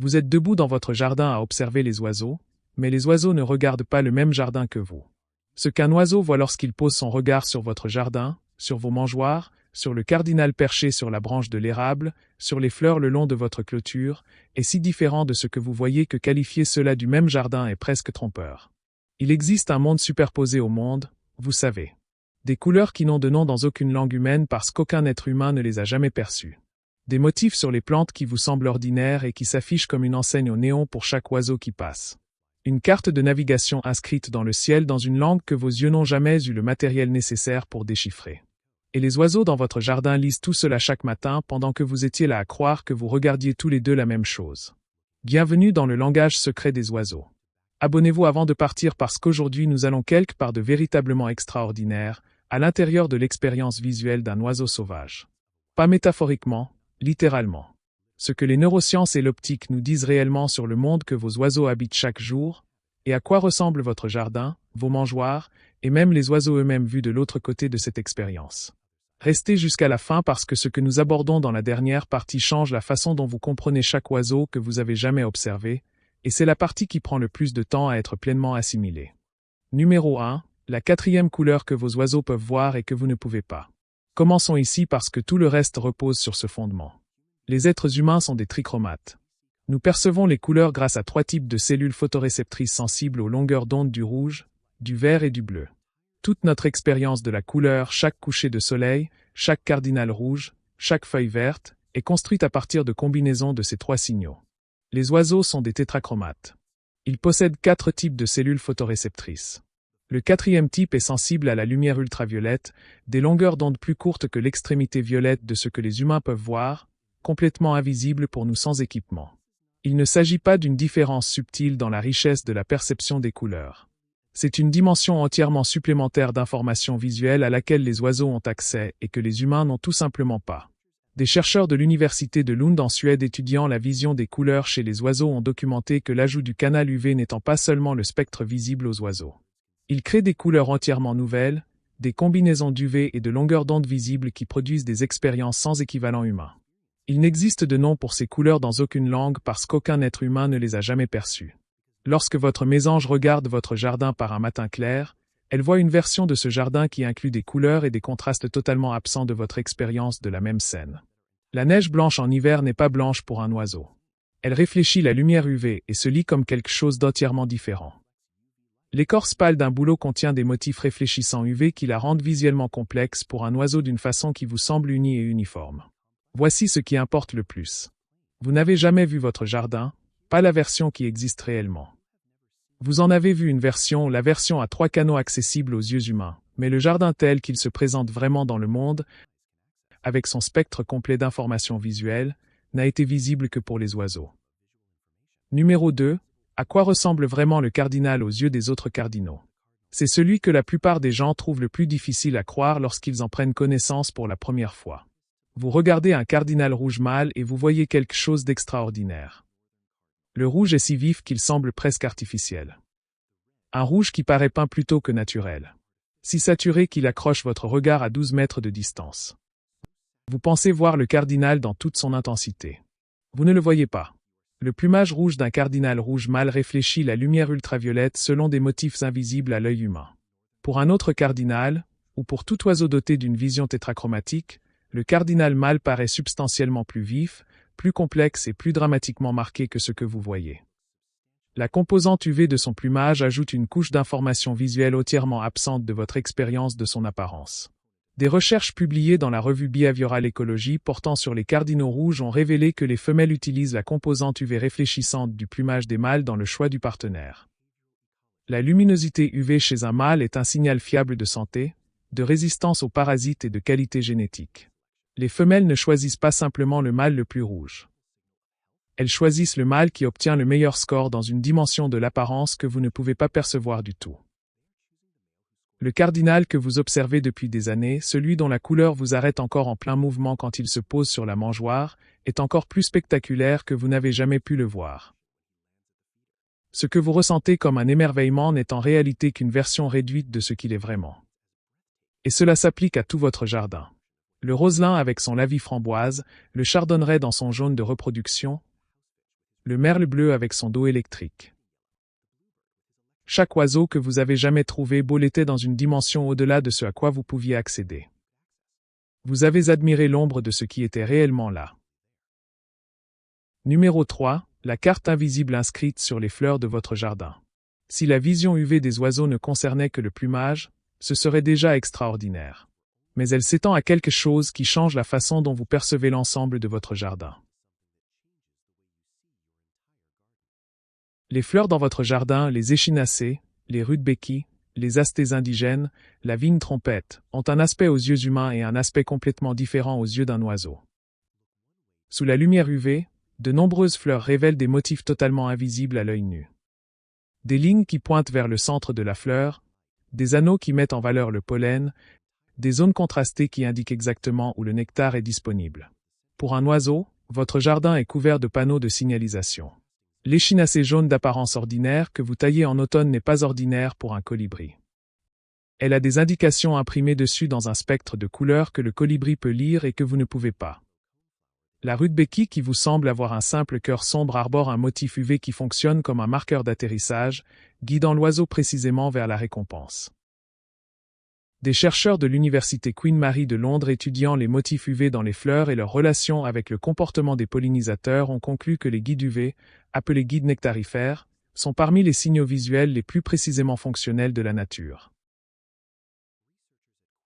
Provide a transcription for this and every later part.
Vous êtes debout dans votre jardin à observer les oiseaux, mais les oiseaux ne regardent pas le même jardin que vous. Ce qu'un oiseau voit lorsqu'il pose son regard sur votre jardin, sur vos mangeoires, sur le cardinal perché sur la branche de l'érable, sur les fleurs le long de votre clôture, est si différent de ce que vous voyez que qualifier cela du même jardin est presque trompeur. Il existe un monde superposé au monde, vous savez. Des couleurs qui n'ont de nom dans aucune langue humaine parce qu'aucun être humain ne les a jamais perçues. Des motifs sur les plantes qui vous semblent ordinaires et qui s'affichent comme une enseigne au néon pour chaque oiseau qui passe. Une carte de navigation inscrite dans le ciel dans une langue que vos yeux n'ont jamais eu le matériel nécessaire pour déchiffrer. Et les oiseaux dans votre jardin lisent tout cela chaque matin pendant que vous étiez là à croire que vous regardiez tous les deux la même chose. Bienvenue dans le langage secret des oiseaux. Abonnez-vous avant de partir parce qu'aujourd'hui nous allons quelque part de véritablement extraordinaire, à l'intérieur de l'expérience visuelle d'un oiseau sauvage. Pas métaphoriquement, littéralement. Ce que les neurosciences et l'optique nous disent réellement sur le monde que vos oiseaux habitent chaque jour, et à quoi ressemble votre jardin, vos mangeoires, et même les oiseaux eux-mêmes vus de l'autre côté de cette expérience. Restez jusqu'à la fin parce que ce que nous abordons dans la dernière partie change la façon dont vous comprenez chaque oiseau que vous avez jamais observé, et c'est la partie qui prend le plus de temps à être pleinement assimilée. Numéro 1, la quatrième couleur que vos oiseaux peuvent voir et que vous ne pouvez pas. Commençons ici parce que tout le reste repose sur ce fondement. Les êtres humains sont des trichromates. Nous percevons les couleurs grâce à 3 types de cellules photoréceptrices sensibles aux longueurs d'onde du rouge, du vert et du bleu. Toute notre expérience de la couleur, chaque coucher de soleil, chaque cardinal rouge, chaque feuille verte, est construite à partir de combinaisons de ces 3 signaux. Les oiseaux sont des tétrachromates. Ils possèdent 4 types de cellules photoréceptrices. Le 4e type est sensible à la lumière ultraviolette, des longueurs d'onde plus courtes que l'extrémité violette de ce que les humains peuvent voir, complètement invisible pour nous sans équipement. Il ne s'agit pas d'une différence subtile dans la richesse de la perception des couleurs. C'est une dimension entièrement supplémentaire d'information visuelle à laquelle les oiseaux ont accès et que les humains n'ont tout simplement pas. Des chercheurs de l'université de Lund en Suède étudiant la vision des couleurs chez les oiseaux ont documenté que l'ajout du canal UV n'étend pas seulement le spectre visible aux oiseaux. Il crée des couleurs entièrement nouvelles, des combinaisons d'UV et de longueurs d'onde visibles qui produisent des expériences sans équivalent humain. Il n'existe de nom pour ces couleurs dans aucune langue parce qu'aucun être humain ne les a jamais perçues. Lorsque votre mésange regarde votre jardin par un matin clair, elle voit une version de ce jardin qui inclut des couleurs et des contrastes totalement absents de votre expérience de la même scène. La neige blanche en hiver n'est pas blanche pour un oiseau. Elle réfléchit la lumière UV et se lit comme quelque chose d'entièrement différent. L'écorce pâle d'un bouleau contient des motifs réfléchissants UV qui la rendent visuellement complexe pour un oiseau d'une façon qui vous semble unie et uniforme. Voici ce qui importe le plus. Vous n'avez jamais vu votre jardin, pas la version qui existe réellement. Vous en avez vu une version, la version à 3 canaux accessibles aux yeux humains, mais le jardin tel qu'il se présente vraiment dans le monde, avec son spectre complet d'informations visuelles, n'a été visible que pour les oiseaux. Numéro 2. À quoi ressemble vraiment le cardinal aux yeux des autres cardinaux? C'est celui que la plupart des gens trouvent le plus difficile à croire lorsqu'ils en prennent connaissance pour la première fois. Vous regardez un cardinal rouge mâle et vous voyez quelque chose d'extraordinaire. Le rouge est si vif qu'il semble presque artificiel. Un rouge qui paraît peint plutôt que naturel. Si saturé qu'il accroche votre regard à 12 mètres de distance. Vous pensez voir le cardinal dans toute son intensité. Vous ne le voyez pas. Le plumage rouge d'un cardinal rouge mâle réfléchit la lumière ultraviolette selon des motifs invisibles à l'œil humain. Pour un autre cardinal, ou pour tout oiseau doté d'une vision tétrachromatique, le cardinal mâle paraît substantiellement plus vif, plus complexe et plus dramatiquement marqué que ce que vous voyez. La composante UV de son plumage ajoute une couche d'information visuelle entièrement absente de votre expérience de son apparence. Des recherches publiées dans la revue Behavioral Ecology portant sur les cardinaux rouges ont révélé que les femelles utilisent la composante UV réfléchissante du plumage des mâles dans le choix du partenaire. La luminosité UV chez un mâle est un signal fiable de santé, de résistance aux parasites et de qualité génétique. Les femelles ne choisissent pas simplement le mâle le plus rouge. Elles choisissent le mâle qui obtient le meilleur score dans une dimension de l'apparence que vous ne pouvez pas percevoir du tout. Le cardinal que vous observez depuis des années, celui dont la couleur vous arrête encore en plein mouvement quand il se pose sur la mangeoire, est encore plus spectaculaire que vous n'avez jamais pu le voir. Ce que vous ressentez comme un émerveillement n'est en réalité qu'une version réduite de ce qu'il est vraiment. Et cela s'applique à tout votre jardin. Le roselin avec son lavis framboise, le chardonneret dans son jaune de reproduction, Le merle bleu avec son dos électrique. Chaque oiseau que vous avez jamais trouvé beau l'était dans une dimension au-delà de ce à quoi vous pouviez accéder. Vous avez admiré l'ombre de ce qui était réellement là. Numéro 3. La carte invisible inscrite sur les fleurs de votre jardin. Si la vision UV des oiseaux ne concernait que le plumage, ce serait déjà extraordinaire. Mais elle s'étend à quelque chose qui change la façon dont vous percevez l'ensemble de votre jardin. Les fleurs dans votre jardin, les échinacées, les rudbeckies, les astées indigènes, la vigne trompette, ont un aspect aux yeux humains et un aspect complètement différent aux yeux d'un oiseau. Sous la lumière UV, de nombreuses fleurs révèlent des motifs totalement invisibles à l'œil nu. Des lignes qui pointent vers le centre de la fleur, des anneaux qui mettent en valeur le pollen, des zones contrastées qui indiquent exactement où le nectar est disponible. Pour un oiseau, votre jardin est couvert de panneaux de signalisation. L'échinacée jaune d'apparence ordinaire que vous taillez en automne n'est pas ordinaire pour un colibri. Elle a des indications imprimées dessus dans un spectre de couleurs que le colibri peut lire et que vous ne pouvez pas. La rudbeckie qui vous semble avoir un simple cœur sombre arbore un motif UV qui fonctionne comme un marqueur d'atterrissage, guidant l'oiseau précisément vers la récompense. Des chercheurs de l'université Queen Mary de Londres étudiant les motifs UV dans les fleurs et leur relation avec le comportement des pollinisateurs ont conclu que les guides UV, appelés guides nectarifères, sont parmi les signaux visuels les plus précisément fonctionnels de la nature.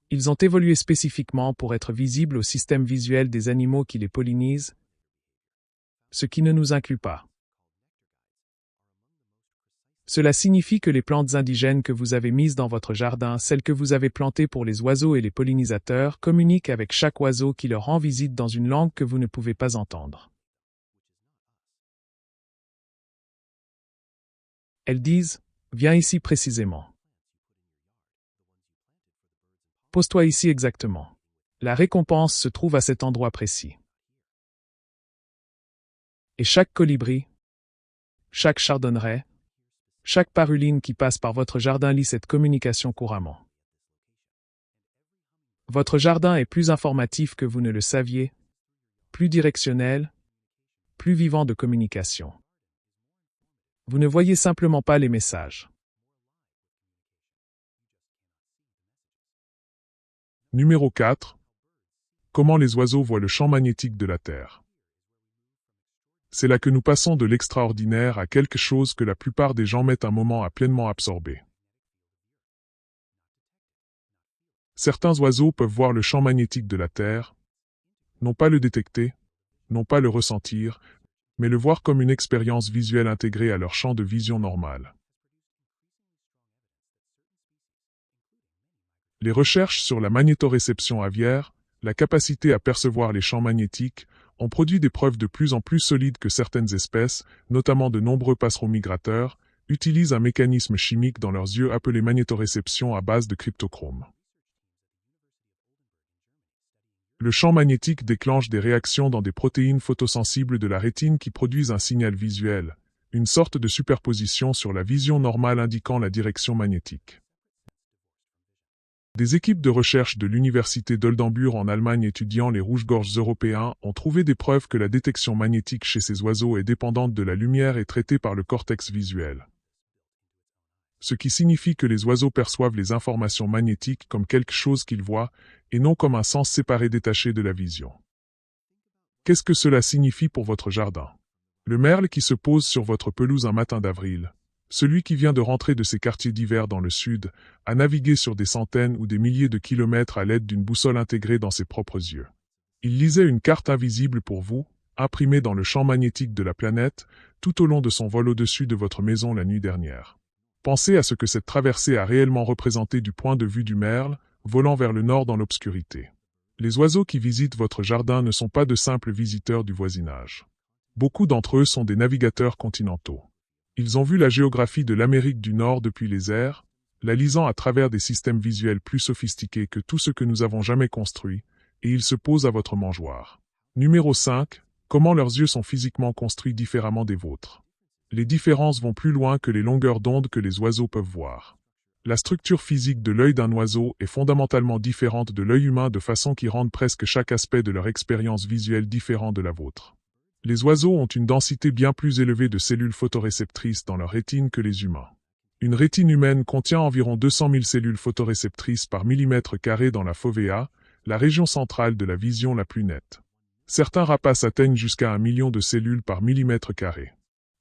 Ils ont évolué spécifiquement pour être visibles au système visuel des animaux qui les pollinisent, ce qui ne nous inclut pas. Cela signifie que les plantes indigènes que vous avez mises dans votre jardin, celles que vous avez plantées pour les oiseaux et les pollinisateurs, communiquent avec chaque oiseau qui leur rend visite dans une langue que vous ne pouvez pas entendre. Elles disent « Viens ici précisément. Pose-toi ici exactement. La récompense se trouve à cet endroit précis. » Et chaque colibri, chaque chardonneret, chaque paruline qui passe par votre jardin lit cette communication couramment. Votre jardin est plus informatif que vous ne le saviez, plus directionnel, plus vivant de communication. Vous ne voyez simplement pas les messages. Numéro 4. Comment les oiseaux voient le champ magnétique de la Terre. C'est là que nous passons de l'extraordinaire à quelque chose que la plupart des gens mettent un moment à pleinement absorber. Certains oiseaux peuvent voir le champ magnétique de la Terre, non pas le détecter, non pas le ressentir, mais le voir comme une expérience visuelle intégrée à leur champ de vision normal. Les recherches sur la magnétoréception aviaire, la capacité à percevoir les champs magnétiques, ont produit des preuves de plus en plus solides que certaines espèces, notamment de nombreux passereaux migrateurs, utilisent un mécanisme chimique dans leurs yeux appelé magnétoréception à base de cryptochrome. Le champ magnétique déclenche des réactions dans des protéines photosensibles de la rétine qui produisent un signal visuel, une sorte de superposition sur la vision normale indiquant la direction magnétique. Des équipes de recherche de l'université d'Oldenburg en Allemagne étudiant les rouges-gorges européens ont trouvé des preuves que la détection magnétique chez ces oiseaux est dépendante de la lumière et traitée par le cortex visuel. Ce qui signifie que les oiseaux perçoivent les informations magnétiques comme quelque chose qu'ils voient, et non comme un sens séparé détaché de la vision. Qu'est-ce que cela signifie pour votre jardin? Le merle qui se pose sur votre pelouse un matin d'avril, celui qui vient de rentrer de ses quartiers d'hiver dans le sud, a navigué sur des centaines ou des milliers de kilomètres à l'aide d'une boussole intégrée dans ses propres yeux. Il lisait une carte invisible pour vous, imprimée dans le champ magnétique de la planète, tout au long de son vol au-dessus de votre maison la nuit dernière. Pensez à ce que cette traversée a réellement représenté du point de vue du merle, volant vers le nord dans l'obscurité. Les oiseaux qui visitent votre jardin ne sont pas de simples visiteurs du voisinage. Beaucoup d'entre eux sont des navigateurs continentaux. Ils ont vu la géographie de l'Amérique du Nord depuis les airs, la lisant à travers des systèmes visuels plus sophistiqués que tout ce que nous avons jamais construit, et ils se posent à votre mangeoire. Numéro 5. Comment leurs yeux sont physiquement construits différemment des vôtres. Les différences vont plus loin que les longueurs d'onde que les oiseaux peuvent voir. La structure physique de l'œil d'un oiseau est fondamentalement différente de l'œil humain de façon qui rende presque chaque aspect de leur expérience visuelle différent de la vôtre. Les oiseaux ont une densité bien plus élevée de cellules photoréceptrices dans leur rétine que les humains. Une rétine humaine contient environ 200 000 cellules photoréceptrices par millimètre carré dans la fovea, la région centrale de la vision la plus nette. Certains rapaces atteignent jusqu'à 1 million de cellules par millimètre carré.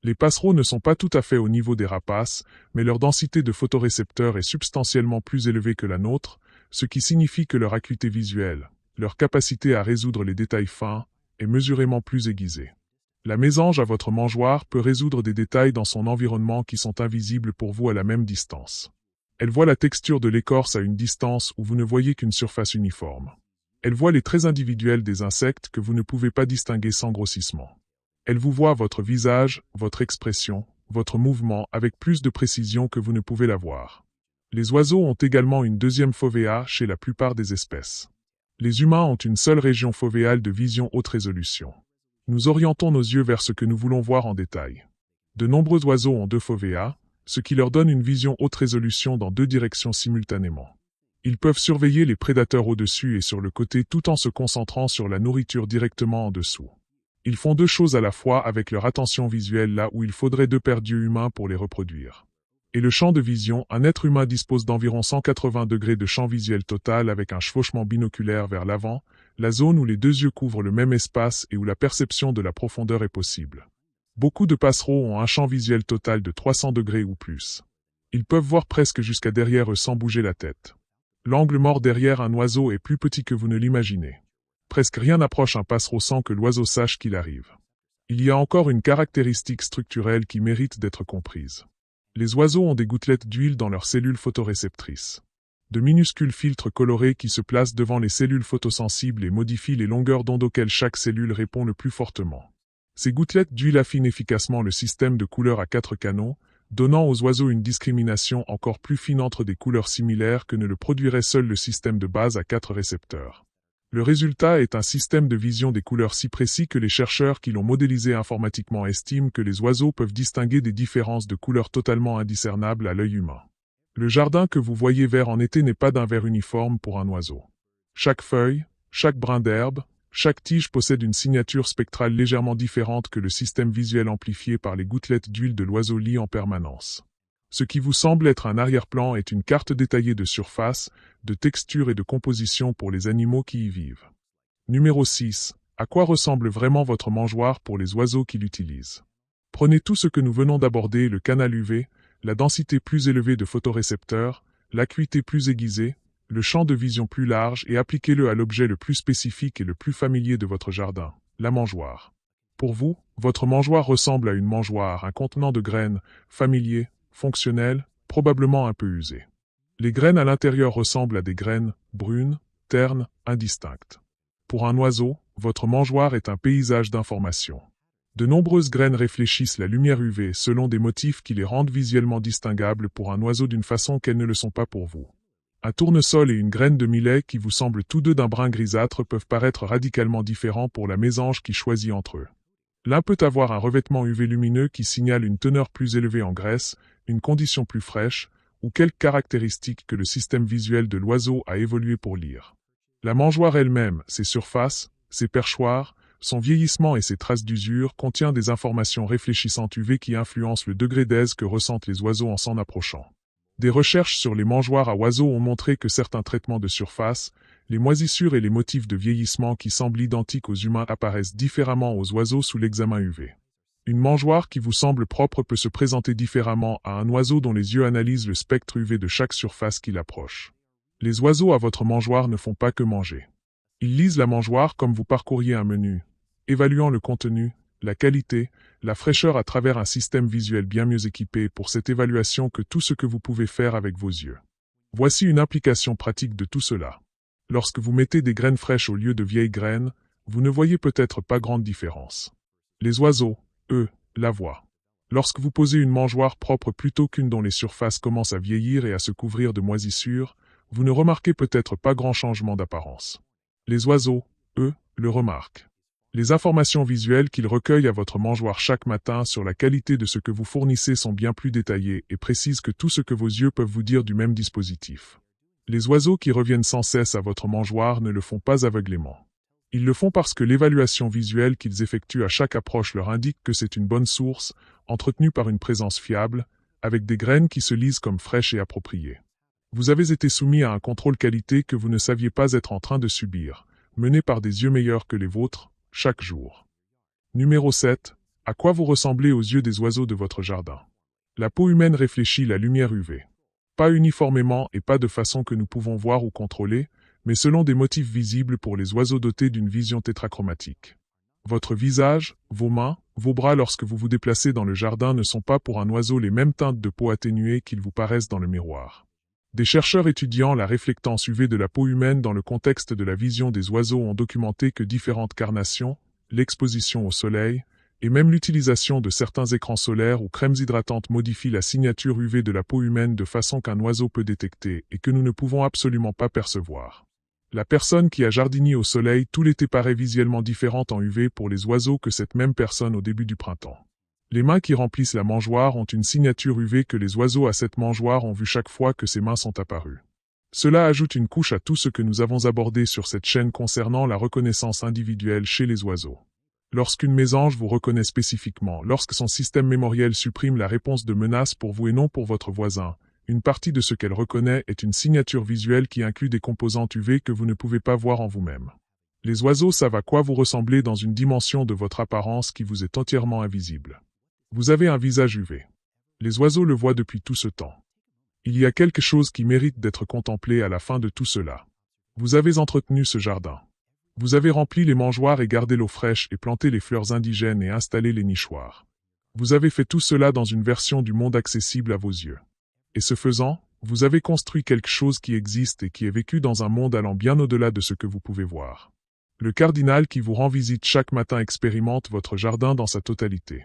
Les passereaux ne sont pas tout à fait au niveau des rapaces, mais leur densité de photorécepteurs est substantiellement plus élevée que la nôtre, ce qui signifie que leur acuité visuelle, leur capacité à résoudre les détails fins, est mesurément plus aiguisée. La mésange à votre mangeoire peut résoudre des détails dans son environnement qui sont invisibles pour vous à la même distance. Elle voit la texture de l'écorce à une distance où vous ne voyez qu'une surface uniforme. Elle voit les traits individuels des insectes que vous ne pouvez pas distinguer sans grossissement. Elle vous voit votre visage, votre expression, votre mouvement avec plus de précision que vous ne pouvez l'avoir. Les oiseaux ont également une deuxième fovea chez la plupart des espèces. Les humains ont une seule région fovéale de vision haute résolution. Nous orientons nos yeux vers ce que nous voulons voir en détail. De nombreux oiseaux ont deux fovéas, ce qui leur donne une vision haute résolution dans deux directions simultanément. Ils peuvent surveiller les prédateurs au-dessus et sur le côté tout en se concentrant sur la nourriture directement en dessous. Ils font deux choses à la fois avec leur attention visuelle là où il faudrait deux paires d'yeux humains pour les reproduire. Et le champ de vision, un être humain dispose d'environ 180 degrés de champ visuel total avec un chevauchement binoculaire vers l'avant, la zone où les deux yeux couvrent le même espace et où la perception de la profondeur est possible. Beaucoup de passereaux ont un champ visuel total de 300 degrés ou plus. Ils peuvent voir presque jusqu'à derrière eux sans bouger la tête. L'angle mort derrière un oiseau est plus petit que vous ne l'imaginez. Presque rien n'approche un passereau sans que l'oiseau sache qu'il arrive. Il y a encore une caractéristique structurelle qui mérite d'être comprise. Les oiseaux ont des gouttelettes d'huile dans leurs cellules photoréceptrices. De minuscules filtres colorés qui se placent devant les cellules photosensibles et modifient les longueurs d'onde auxquelles chaque cellule répond le plus fortement. Ces gouttelettes d'huile affinent efficacement le système de couleurs à 4 canaux, donnant aux oiseaux une discrimination encore plus fine entre des couleurs similaires que ne le produirait seul le système de base à 4 récepteurs. Le résultat est un système de vision des couleurs si précis que les chercheurs qui l'ont modélisé informatiquement estiment que les oiseaux peuvent distinguer des différences de couleurs totalement indiscernables à l'œil humain. Le jardin que vous voyez vert en été n'est pas d'un vert uniforme pour un oiseau. Chaque feuille, chaque brin d'herbe, chaque tige possède une signature spectrale légèrement différente que le système visuel amplifié par les gouttelettes d'huile de l'oiseau lit en permanence. Ce qui vous semble être un arrière-plan est une carte détaillée de surface, de texture et de composition pour les animaux qui y vivent. Numéro 6. À quoi ressemble vraiment votre mangeoire pour les oiseaux qui l'utilisent? Prenez tout ce que nous venons d'aborder, le canal UV, la densité plus élevée de photorécepteurs, l'acuité plus aiguisée, le champ de vision plus large et appliquez-le à l'objet le plus spécifique et le plus familier de votre jardin, la mangeoire. Pour vous, votre mangeoire ressemble à une mangeoire, un contenant de graines, familier, fonctionnel, probablement un peu usé. Les graines à l'intérieur ressemblent à des graines, brunes, ternes, indistinctes. Pour un oiseau, votre mangeoire est un paysage d'informations. De nombreuses graines réfléchissent la lumière UV selon des motifs qui les rendent visuellement distinguables pour un oiseau d'une façon qu'elles ne le sont pas pour vous. Un tournesol et une graine de millet qui vous semblent tous deux d'un brun grisâtre peuvent paraître radicalement différents pour la mésange qui choisit entre eux. L'un peut avoir un revêtement UV lumineux qui signale une teneur plus élevée en graisse, une condition plus fraîche, ou quelques caractéristiques que le système visuel de l'oiseau a évolué pour lire. La mangeoire elle-même, ses surfaces, ses perchoirs, son vieillissement et ses traces d'usure contient des informations réfléchissantes UV qui influencent le degré d'aise que ressentent les oiseaux en s'en approchant. Des recherches sur les mangeoires à oiseaux ont montré que certains traitements de surface, les moisissures et les motifs de vieillissement qui semblent identiques aux humains apparaissent différemment aux oiseaux sous l'examen UV. Une mangeoire qui vous semble propre peut se présenter différemment à un oiseau dont les yeux analysent le spectre UV de chaque surface qui l'approche. Les oiseaux à votre mangeoire ne font pas que manger. Ils lisent la mangeoire comme vous parcouriez un menu, évaluant le contenu, la qualité, la fraîcheur à travers un système visuel bien mieux équipé pour cette évaluation que tout ce que vous pouvez faire avec vos yeux. Voici une implication pratique de tout cela. Lorsque vous mettez des graines fraîches au lieu de vieilles graines, vous ne voyez peut-être pas grande différence. Les oiseaux, eux, la voient. Lorsque vous posez une mangeoire propre plutôt qu'une dont les surfaces commencent à vieillir et à se couvrir de moisissures, vous ne remarquez peut-être pas grand changement d'apparence. Les oiseaux, eux, le remarquent. Les informations visuelles qu'ils recueillent à votre mangeoire chaque matin sur la qualité de ce que vous fournissez sont bien plus détaillées et précises que tout ce que vos yeux peuvent vous dire du même dispositif. Les oiseaux qui reviennent sans cesse à votre mangeoire ne le font pas aveuglément. Ils le font parce que l'évaluation visuelle qu'ils effectuent à chaque approche leur indique que c'est une bonne source, entretenue par une présence fiable, avec des graines qui se lisent comme fraîches et appropriées. Vous avez été soumis à un contrôle qualité que vous ne saviez pas être en train de subir, mené par des yeux meilleurs que les vôtres, chaque jour. Numéro 7. À quoi vous ressemblez aux yeux des oiseaux de votre jardin? La peau humaine réfléchit la lumière UV. Pas uniformément et pas de façon que nous pouvons voir ou contrôler, mais selon des motifs visibles pour les oiseaux dotés d'une vision tétrachromatique. Votre visage, vos mains, vos bras lorsque vous vous déplacez dans le jardin ne sont pas pour un oiseau les mêmes teintes de peau atténuées qu'ils vous paraissent dans le miroir. Des chercheurs étudiant la réflectance UV de la peau humaine dans le contexte de la vision des oiseaux ont documenté que différentes carnations, l'exposition au soleil, et même l'utilisation de certains écrans solaires ou crèmes hydratantes modifient la signature UV de la peau humaine de façon qu'un oiseau peut détecter et que nous ne pouvons absolument pas percevoir. La personne qui a jardini au soleil tout l'été paraît visuellement différente en UV pour les oiseaux que cette même personne au début du printemps. Les mains qui remplissent la mangeoire ont une signature UV que les oiseaux à cette mangeoire ont vue chaque fois que ces mains sont apparues. Cela ajoute une couche à tout ce que nous avons abordé sur cette chaîne concernant la reconnaissance individuelle chez les oiseaux. Lorsqu'une mésange vous reconnaît spécifiquement, lorsque son système mémoriel supprime la réponse de menace pour vous et non pour votre voisin, une partie de ce qu'elle reconnaît est une signature visuelle qui inclut des composantes UV que vous ne pouvez pas voir en vous-même. Les oiseaux savent à quoi vous ressemblez dans une dimension de votre apparence qui vous est entièrement invisible. Vous avez un visage UV. Les oiseaux le voient depuis tout ce temps. Il y a quelque chose qui mérite d'être contemplé à la fin de tout cela. Vous avez entretenu ce jardin. Vous avez rempli les mangeoires et gardé l'eau fraîche et planté les fleurs indigènes et installé les nichoirs. Vous avez fait tout cela dans une version du monde accessible à vos yeux. Et ce faisant, vous avez construit quelque chose qui existe et qui est vécu dans un monde allant bien au-delà de ce que vous pouvez voir. Le cardinal qui vous rend visite chaque matin expérimente votre jardin dans sa totalité.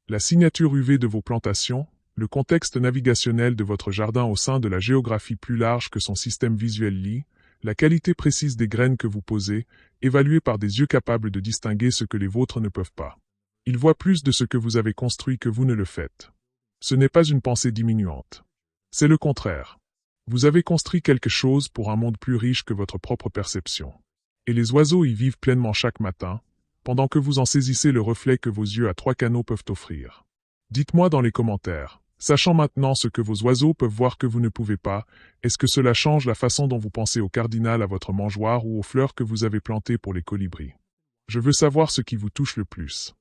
La signature UV de vos plantations, le contexte navigationnel de votre jardin au sein de la géographie plus large que son système visuel lit, la qualité précise des graines que vous posez, évaluée par des yeux capables de distinguer ce que les vôtres ne peuvent pas. Ils voient plus de ce que vous avez construit que vous ne le faites. Ce n'est pas une pensée diminuante. C'est le contraire. Vous avez construit quelque chose pour un monde plus riche que votre propre perception. Et les oiseaux y vivent pleinement chaque matin, pendant que vous en saisissez le reflet que vos yeux à 3 canaux peuvent offrir. Dites-moi dans les commentaires, sachant maintenant ce que vos oiseaux peuvent voir que vous ne pouvez pas, est-ce que cela change la façon dont vous pensez au cardinal à votre mangeoire ou aux fleurs que vous avez plantées pour les colibris? Je veux savoir ce qui vous touche le plus.